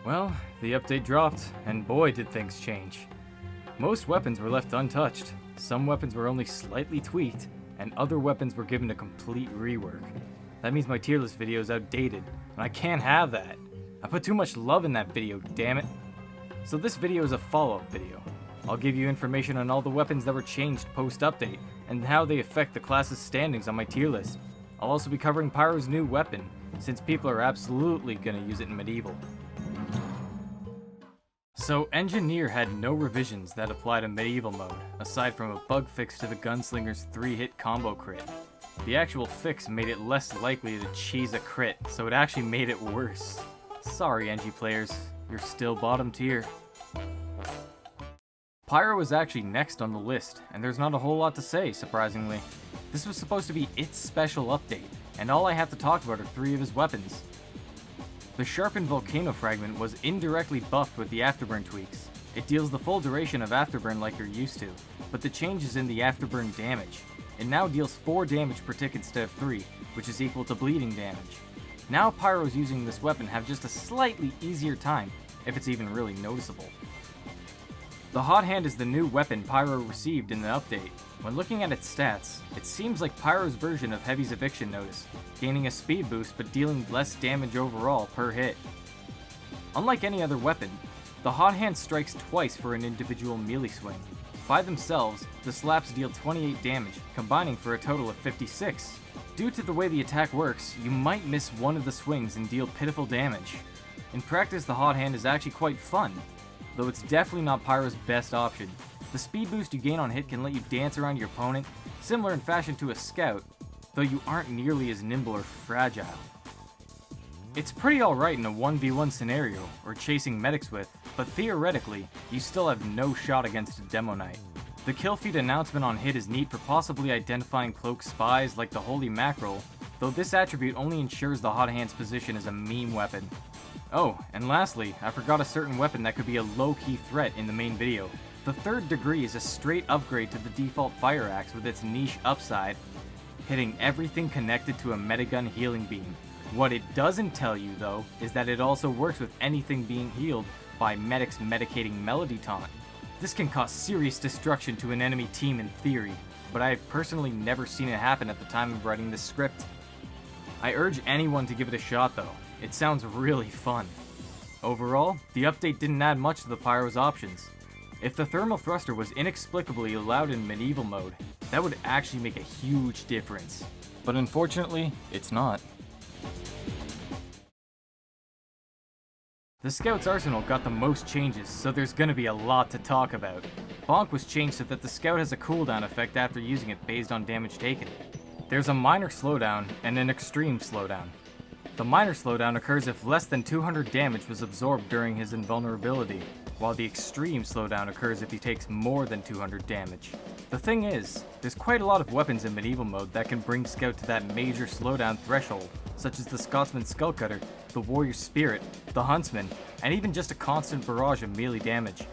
Well, the update dropped, and boy did things change. Most weapons were left untouched, some weapons were only slightly tweaked, and other weapons were given a complete rework. That means my tier list video is outdated, and I can't have that. I put too much love in that video, damn it. So this video is a follow-up video. I'll give you information on all the weapons that were changed post-update, and how they affect the class's standings on my tier list. I'll also be covering Pyro's new weapon, since people are absolutely gonna use it in Medieval. So Engineer had no revisions that apply to Medieval mode, aside from a bug fix to the Gunslinger's 3-hit combo crit. The actual fix made it less likely to cheese a crit, so it actually made it worse. Sorry NG players, you're still bottom tier. Pyro was actually next on the list, and there's not a whole lot to say, surprisingly. This was supposed to be its special update, and all I have to talk about are 3 of his weapons. The Sharpened Volcano Fragment was indirectly buffed with the Afterburn tweaks. It deals the full duration of Afterburn like you're used to, but the change is in the Afterburn damage. It now deals 4 damage per tick instead of 3, which is equal to bleeding damage. Now Pyros using this weapon have just a slightly easier time, if it's even really noticeable. The Hot Hand is the new weapon Pyro received in the update. When looking at its stats, it seems like Pyro's version of Heavy's Eviction Notice, gaining a speed boost but dealing less damage overall per hit. Unlike any other weapon, the Hot Hand strikes twice for an individual melee swing. By themselves, the slaps deal 28 damage, combining for a total of 56. Due to the way the attack works, you might miss one of the swings and deal pitiful damage. In practice, the Hot Hand is actually quite fun, though it's definitely not Pyro's best option. The speed boost you gain on hit can let you dance around your opponent, similar in fashion to a scout, though you aren't nearly as nimble or fragile. It's pretty alright in a 1v1 scenario, or chasing medics with, but theoretically, you still have no shot against a Demonite. The kill feed announcement on hit is neat for possibly identifying cloaked spies like the Holy Mackerel, though this attribute only ensures the Hot Hand's position as a meme weapon. Oh, and lastly, I forgot a certain weapon that could be a low-key threat in the main video. The Third Degree is a straight upgrade to the default Fire Axe with its niche upside, hitting everything connected to a Metagun healing beam. What it doesn't tell you, though, is that it also works with anything being healed by medics medicating Melody Taunt. This can cause serious destruction to an enemy team in theory, but I have personally never seen it happen at the time of writing this script. I urge anyone to give it a shot though, it sounds really fun. Overall, the update didn't add much to the Pyro's options. If the Thermal Thruster was inexplicably allowed in Medieval mode, that would actually make a huge difference. But unfortunately, it's not. The Scout's arsenal got the most changes, so there's gonna be a lot to talk about. Bonk was changed so that the Scout has a cooldown effect after using it based on damage taken. There's a minor slowdown and an extreme slowdown. The minor slowdown occurs if less than 200 damage was absorbed during his invulnerability, while the extreme slowdown occurs if he takes more than 200 damage. The thing is, there's quite a lot of weapons in Medieval mode that can bring Scout to that major slowdown threshold, such as the Scotsman Skullcutter, the Warrior Spirit, the Huntsman, and even just a constant barrage of melee damage.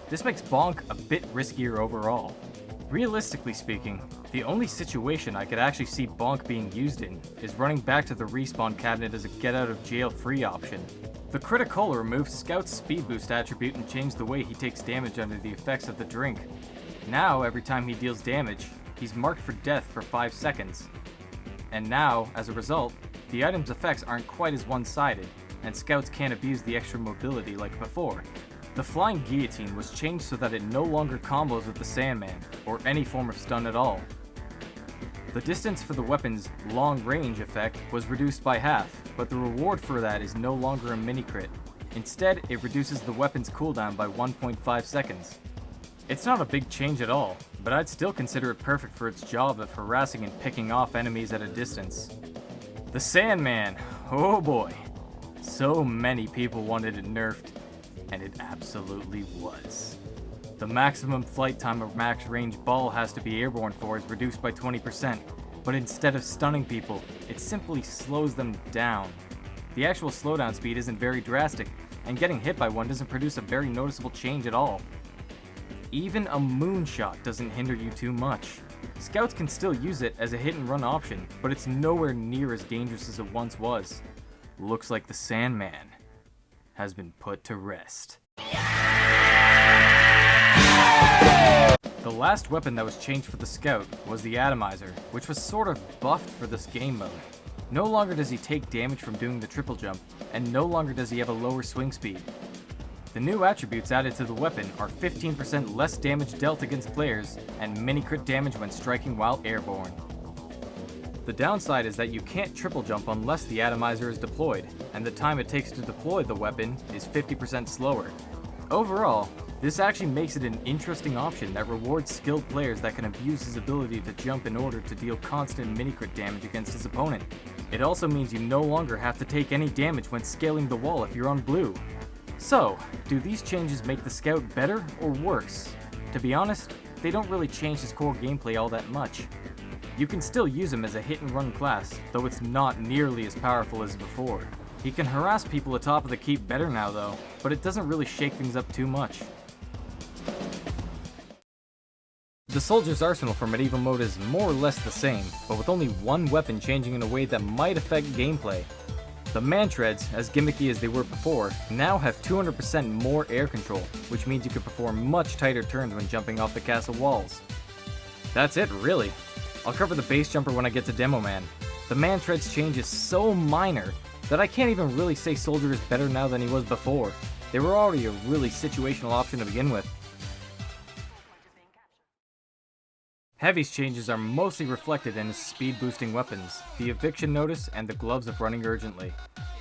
This makes Bonk a bit riskier overall. Realistically speaking, the only situation I could actually see Bonk being used in is running back to the respawn cabinet as a get out of jail free option. The Critical removed Scout's speed boost attribute and changed the way he takes damage under the effects of the drink. Now, every time he deals damage, he's marked for death for 5 seconds. And now, as a result, the item's effects aren't quite as one-sided, and Scouts can't abuse the extra mobility like before. The Flying Guillotine was changed so that it no longer combos with the Sandman, or any form of stun at all. The distance for the weapon's long range effect was reduced by half, but the reward for that is no longer a mini crit. Instead, it reduces the weapon's cooldown by 1.5 seconds. It's not a big change at all, but I'd still consider it perfect for its job of harassing and picking off enemies at a distance. The Sandman, oh boy. So many people wanted it nerfed, and it absolutely was. The maximum flight time a max range ball has to be airborne for is reduced by 20%, but instead of stunning people, it simply slows them down. The actual slowdown speed isn't very drastic, and getting hit by one doesn't produce a very noticeable change at all. Even a moonshot doesn't hinder you too much. Scouts can still use it as a hit and run option, but it's nowhere near as dangerous as it once was. Looks like the Sandman has been put to rest. The last weapon that was changed for the Scout was the Atomizer, which was sort of buffed for this game mode. No longer does he take damage from doing the triple jump, and no longer does he have a lower swing speed. The new attributes added to the weapon are 15% less damage dealt against players, and mini crit damage when striking while airborne. The downside is that you can't triple jump unless the Atomizer is deployed, and the time it takes to deploy the weapon is 50% slower. Overall, this actually makes it an interesting option that rewards skilled players that can abuse his ability to jump in order to deal constant mini crit damage against his opponent. It also means you no longer have to take any damage when scaling the wall if you're on blue. So, do these changes make the Scout better or worse? To be honest, they don't really change his core gameplay all that much. You can still use him as a hit and run class, though it's not nearly as powerful as before. He can harass people atop of the keep better now though, but it doesn't really shake things up too much. The soldier's arsenal for medieval mode is more or less the same, but with only one weapon changing in a way that might affect gameplay. The man-treads, as gimmicky as they were before, now have 200% more air control, which means you can perform much tighter turns when jumping off the castle walls. That's it, really. I'll cover the base jumper when I get to Demoman. The man-treads change is so minor that I can't even really say Soldier is better now than he was before. They were already a really situational option to begin with. Heavies changes are mostly reflected in his speed-boosting weapons, the eviction notice, and the gloves of running urgently.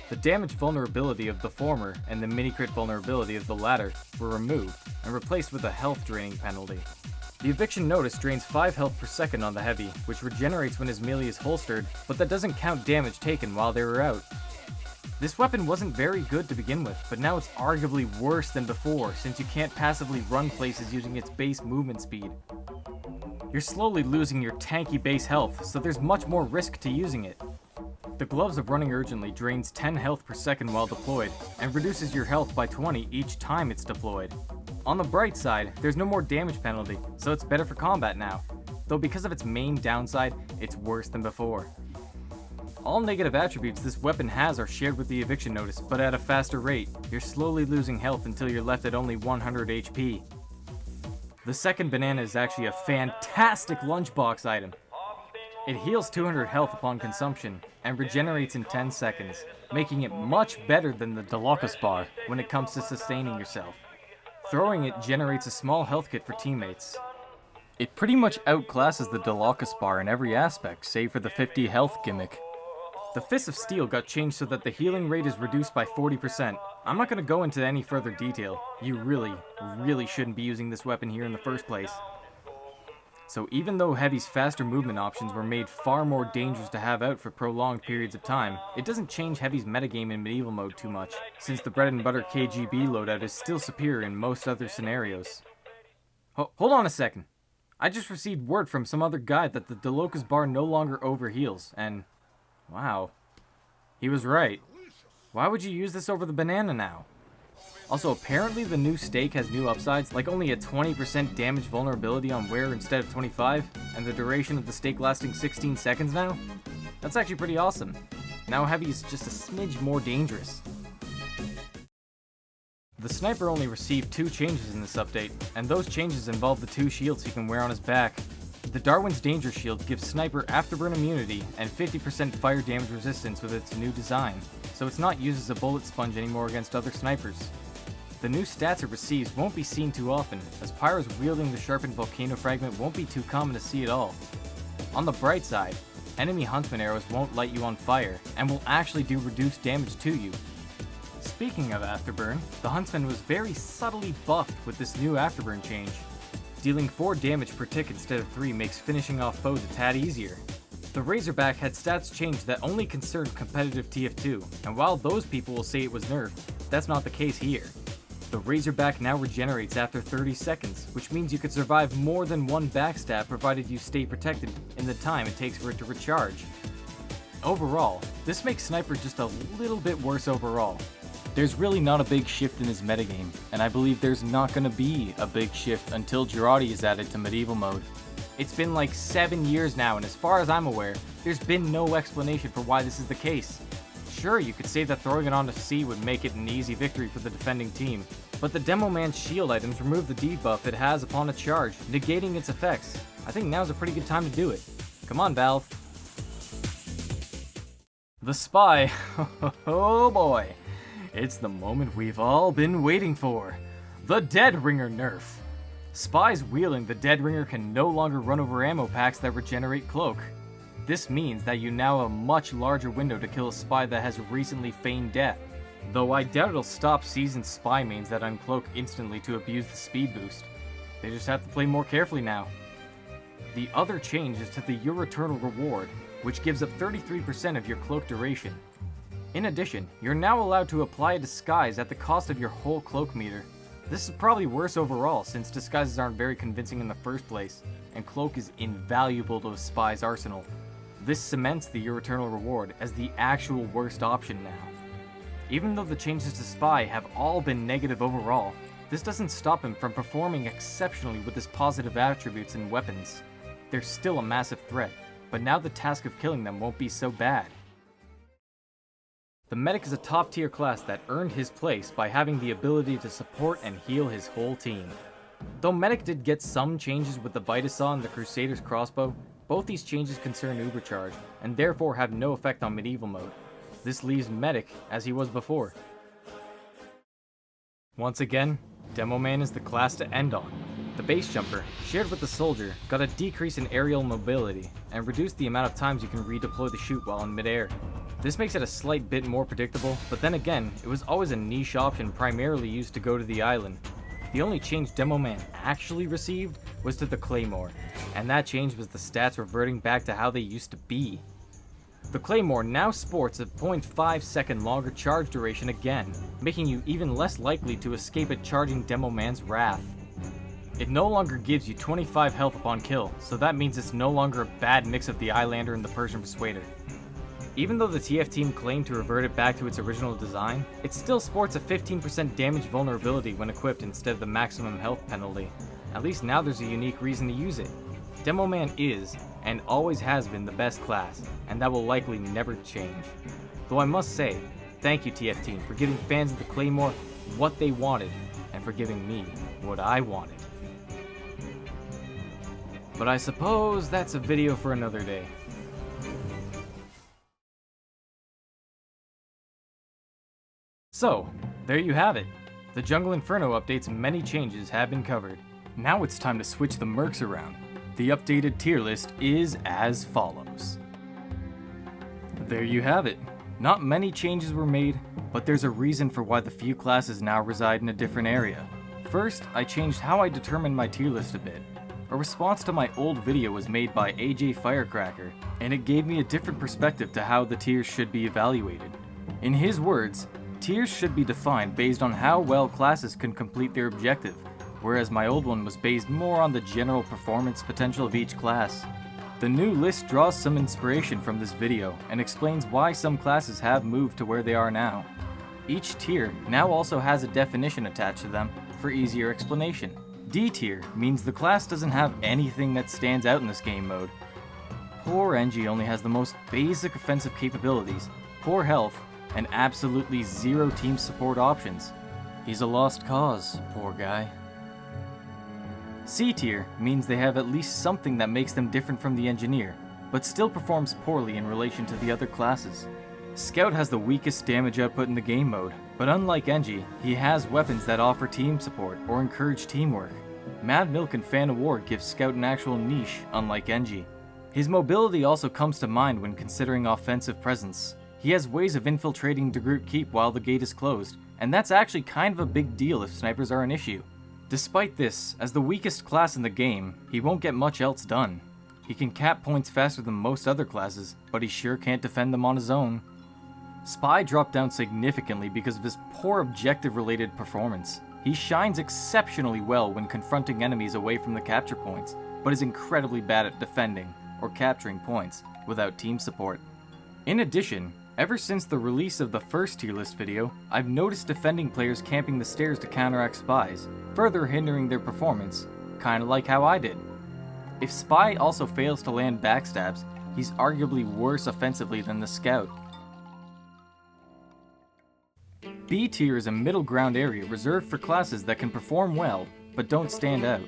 The damage vulnerability of the former and the mini-crit vulnerability of the latter were removed and replaced with a health draining penalty. The eviction notice drains 5 health per second on the heavy, which regenerates when his melee is holstered, but that doesn't count damage taken while they were out. This weapon wasn't very good to begin with, but now it's arguably worse than before since you can't passively run places using its base movement speed. You're slowly losing your tanky base health, so there's much more risk to using it. The gloves of running urgently drains 10 health per second while deployed, and reduces your health by 20 each time it's deployed. On the bright side, there's no more damage penalty, so it's better for combat now, though because of its main downside, it's worse than before. All negative attributes this weapon has are shared with the eviction notice, but at a faster rate. You're slowly losing health until you're left at only 100 HP. The second banana is actually a fantastic lunchbox item. It heals 200 health upon consumption, and regenerates in 10 seconds, making it much better than the Dolocus bar when it comes to sustaining yourself. Throwing it generates a small health kit for teammates. It pretty much outclasses the Dolocus bar in every aspect, save for the 50 health gimmick. The Fist of Steel got changed so that the healing rate is reduced by 40%. I'm not going to go into any further detail. You really shouldn't be using this weapon here in the first place. So even though Heavy's faster movement options were made far more dangerous to have out for prolonged periods of time, it doesn't change Heavy's metagame in medieval mode too much, since the bread and butter KGB loadout is still superior in most other scenarios. Hold on a second. I just received word from some other guy that the Dolocus bar no longer overheals, and wow, he was right. Why would you use this over the banana now? Also, apparently the new stake has new upsides, like only a 20% damage vulnerability on wear instead of 25, and the duration of the stake lasting 16 seconds now? That's actually pretty awesome. Now Heavy is just a smidge more dangerous. The sniper only received 2 changes in this update, and those changes involve the 2 shields he can wear on his back. The Darwin's Danger Shield gives Sniper afterburn immunity and 50% fire damage resistance with its new design, so it's not used as a bullet sponge anymore against other snipers. The new stats it receives won't be seen too often, as Pyro's wielding the Sharpened Volcano Fragment won't be too common to see at all. On the bright side, enemy Huntsman arrows won't light you on fire, and will actually do reduced damage to you. Speaking of afterburn, the Huntsman was very subtly buffed with this new afterburn change. Dealing 4 damage per tick instead of 3 makes finishing off foes a tad easier. The Razorback had stats changed that only concerned competitive TF2, and while those people will say it was nerfed, that's not the case here. The Razorback now regenerates after 30 seconds, which means you could survive more than 1 backstab provided you stay protected in the time it takes for it to recharge. Overall, this makes Sniper just a little bit worse overall. There's really not a big shift in his metagame, and I believe there's not going to be a big shift until Girardi is added to medieval mode. It's been like 7 years now, and as far as I'm aware, there's been no explanation for why this is the case. Sure, you could say that throwing it onto C would make it an easy victory for the defending team, but the Demoman's shield items remove the debuff it has upon a charge, negating its effects. I think now's a pretty good time to do it. Come on, Valve. The Spy. Oh boy. It's the moment we've all been waiting for. The Dead Ringer nerf. Spies wielding the Dead Ringer can no longer run over ammo packs that regenerate cloak. This means that you now have a much larger window to kill a spy that has recently feigned death. Though I doubt it'll stop seasoned spy mains that uncloak instantly to abuse the speed boost. They just have to play more carefully now. The other change is to the Your Eternal Reward, which gives up 33% of your cloak duration. In addition, you're now allowed to apply a disguise at the cost of your whole cloak meter. This is probably worse overall, since disguises aren't very convincing in the first place, and cloak is invaluable to a spy's arsenal. This cements the Your Eternal Reward as the actual worst option now. Even though the changes to Spy have all been negative overall, this doesn't stop him from performing exceptionally with his positive attributes and weapons. They're still a massive threat, but now the task of killing them won't be so bad. The Medic is a top tier class that earned his place by having the ability to support and heal his whole team. Though Medic did get some changes with the Vitasaw and the Crusader's crossbow, both these changes concern Ubercharge, and therefore have no effect on Medieval mode. This leaves Medic as he was before. Once again, Demoman is the class to end on. The base jumper, shared with the soldier, got a decrease in aerial mobility, and reduced the amount of times you can redeploy the chute while in midair. This makes it a slight bit more predictable, but then again, it was always a niche option primarily used to go to the island. The only change Demoman actually received was to the Claymore, and that change was the stats reverting back to how they used to be. The Claymore now sports a 0.5 second longer charge duration again, making you even less likely to escape it charging Demoman's wrath. It no longer gives you 25 health upon kill, so that means it's no longer a bad mix of the Eyelander and the Persian Persuader. Even though the TF team claimed to revert it back to its original design, it still sports a 15% damage vulnerability when equipped instead of the maximum health penalty. At least now there's a unique reason to use it. Demoman is, and always has been, the best class, and that will likely never change. Though I must say, thank you TF team for giving fans of the Claymore what they wanted, and for giving me what I wanted. But I suppose that's a video for another day. So, there you have it. The Jungle Inferno update's many changes have been covered. Now it's time to switch the mercs around. The updated tier list is as follows. There you have it. Not many changes were made, but there's a reason for why the few classes now reside in a different area. First, I changed how I determined my tier list a bit. A response to my old video was made by AJ Firecracker, and it gave me a different perspective to how the tiers should be evaluated. In his words, tiers should be defined based on how well classes can complete their objective, whereas my old one was based more on the general performance potential of each class. The new list draws some inspiration from this video and explains why some classes have moved to where they are now. Each tier now also has a definition attached to them for easier explanation. D tier means the class doesn't have anything that stands out in this game mode. Poor NG only has the most basic offensive capabilities, poor health, and absolutely zero team support options. He's a lost cause, poor guy. C tier means they have at least something that makes them different from the engineer, but still performs poorly in relation to the other classes. Scout has the weakest damage output in the game mode, but unlike Engie, he has weapons that offer team support or encourage teamwork. Mad Milk and Fan of War give Scout an actual niche, unlike Engie. His mobility also comes to mind when considering offensive presence. He has ways of infiltrating the group keep while the gate is closed, and that's actually kind of a big deal if snipers are an issue. Despite this, as the weakest class in the game, he won't get much else done. He can cap points faster than most other classes, but he sure can't defend them on his own. Spy dropped down significantly because of his poor objective-related performance. He shines exceptionally well when confronting enemies away from the capture points, but is incredibly bad at defending, or capturing points, without team support. In addition, ever since the release of the first tier list video, I've noticed defending players camping the stairs to counteract spies, further hindering their performance, kinda like how I did. If Spy also fails to land backstabs, he's arguably worse offensively than the Scout. B tier is a middle ground area reserved for classes that can perform well, but don't stand out.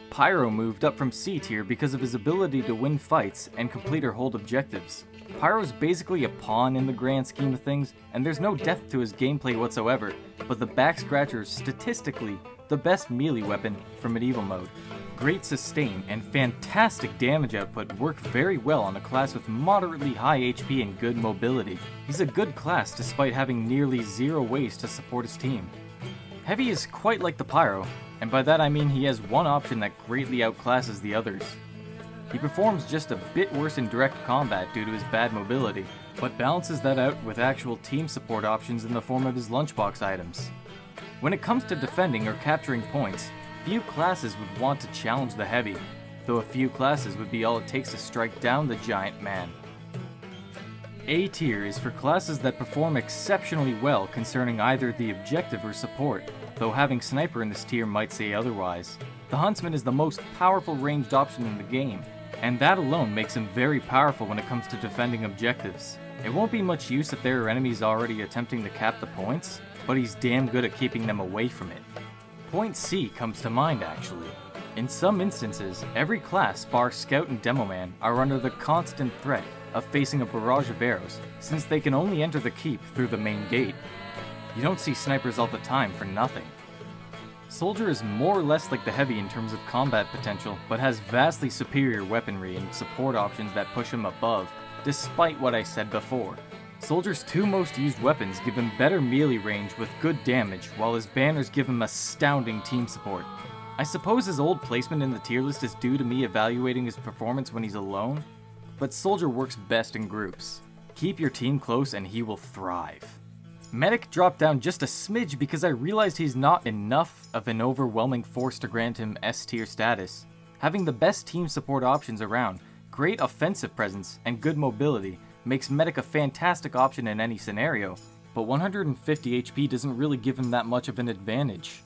Pyro moved up from C tier because of his ability to win fights and complete or hold objectives. Pyro's basically a pawn in the grand scheme of things, and there's no depth to his gameplay whatsoever, but the back scratcher is statistically the best melee weapon for medieval mode. Great sustain and fantastic damage output work very well on a class with moderately high HP and good mobility. He's a good class despite having nearly zero ways to support his team. Heavy is quite like the Pyro, and by that I mean he has one option that greatly outclasses the others. He performs just a bit worse in direct combat due to his bad mobility, but balances that out with actual team support options in the form of his lunchbox items. When it comes to defending or capturing points, few classes would want to challenge the Heavy, though a few classes would be all it takes to strike down the giant man. A tier is for classes that perform exceptionally well concerning either the objective or support, though having Sniper in this tier might say otherwise. The Huntsman is the most powerful ranged option in the game, and that alone makes him very powerful when it comes to defending objectives. It won't be much use if there are enemies already attempting to cap the points, but he's damn good at keeping them away from it. Point C comes to mind actually. In some instances, every class bar Scout and Demoman are under the constant threat of facing a barrage of arrows, since they can only enter the keep through the main gate. You don't see snipers all the time for nothing. Soldier is more or less like the Heavy in terms of combat potential, but has vastly superior weaponry and support options that push him above, despite what I said before. Soldier's two most used weapons give him better melee range with good damage, while his banners give him astounding team support. I suppose his old placement in the tier list is due to me evaluating his performance when he's alone, but Soldier works best in groups. Keep your team close and he will thrive. Medic dropped down just a smidge because I realized he's not enough of an overwhelming force to grant him S tier status. Having the best team support options around, great offensive presence, and good mobility makes Medic a fantastic option in any scenario, but 150 HP doesn't really give him that much of an advantage.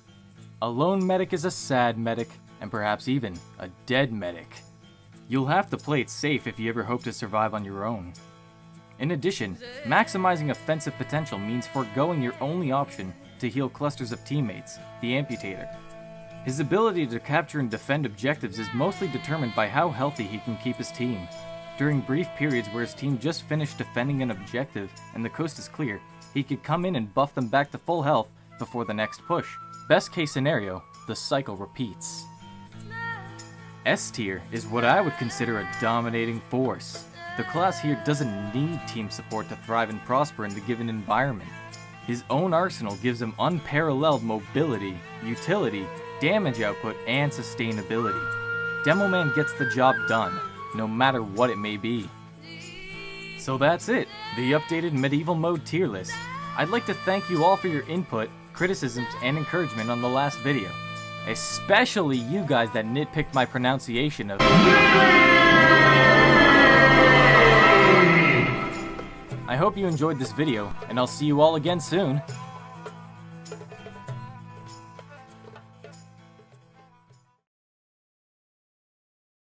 A lone Medic is a sad Medic, and perhaps even a dead Medic. You'll have to play it safe if you ever hope to survive on your own. In addition, maximizing offensive potential means foregoing your only option to heal clusters of teammates, the Amputator. His ability to capture and defend objectives is mostly determined by how healthy he can keep his team. During brief periods where his team just finished defending an objective and the coast is clear, he could come in and buff them back to full health before the next push. Best case scenario, the cycle repeats. S tier is what I would consider a dominating force. The class here doesn't need team support to thrive and prosper in the given environment. His own arsenal gives him unparalleled mobility, utility, damage output, and sustainability. Demoman gets the job done, no matter what it may be. So that's it, the updated medieval mode tier list. I'd like to thank you all for your input, criticisms, and encouragement on the last video. Especially you guys that nitpicked my pronunciation of I hope you enjoyed this video, and I'll see you all again soon.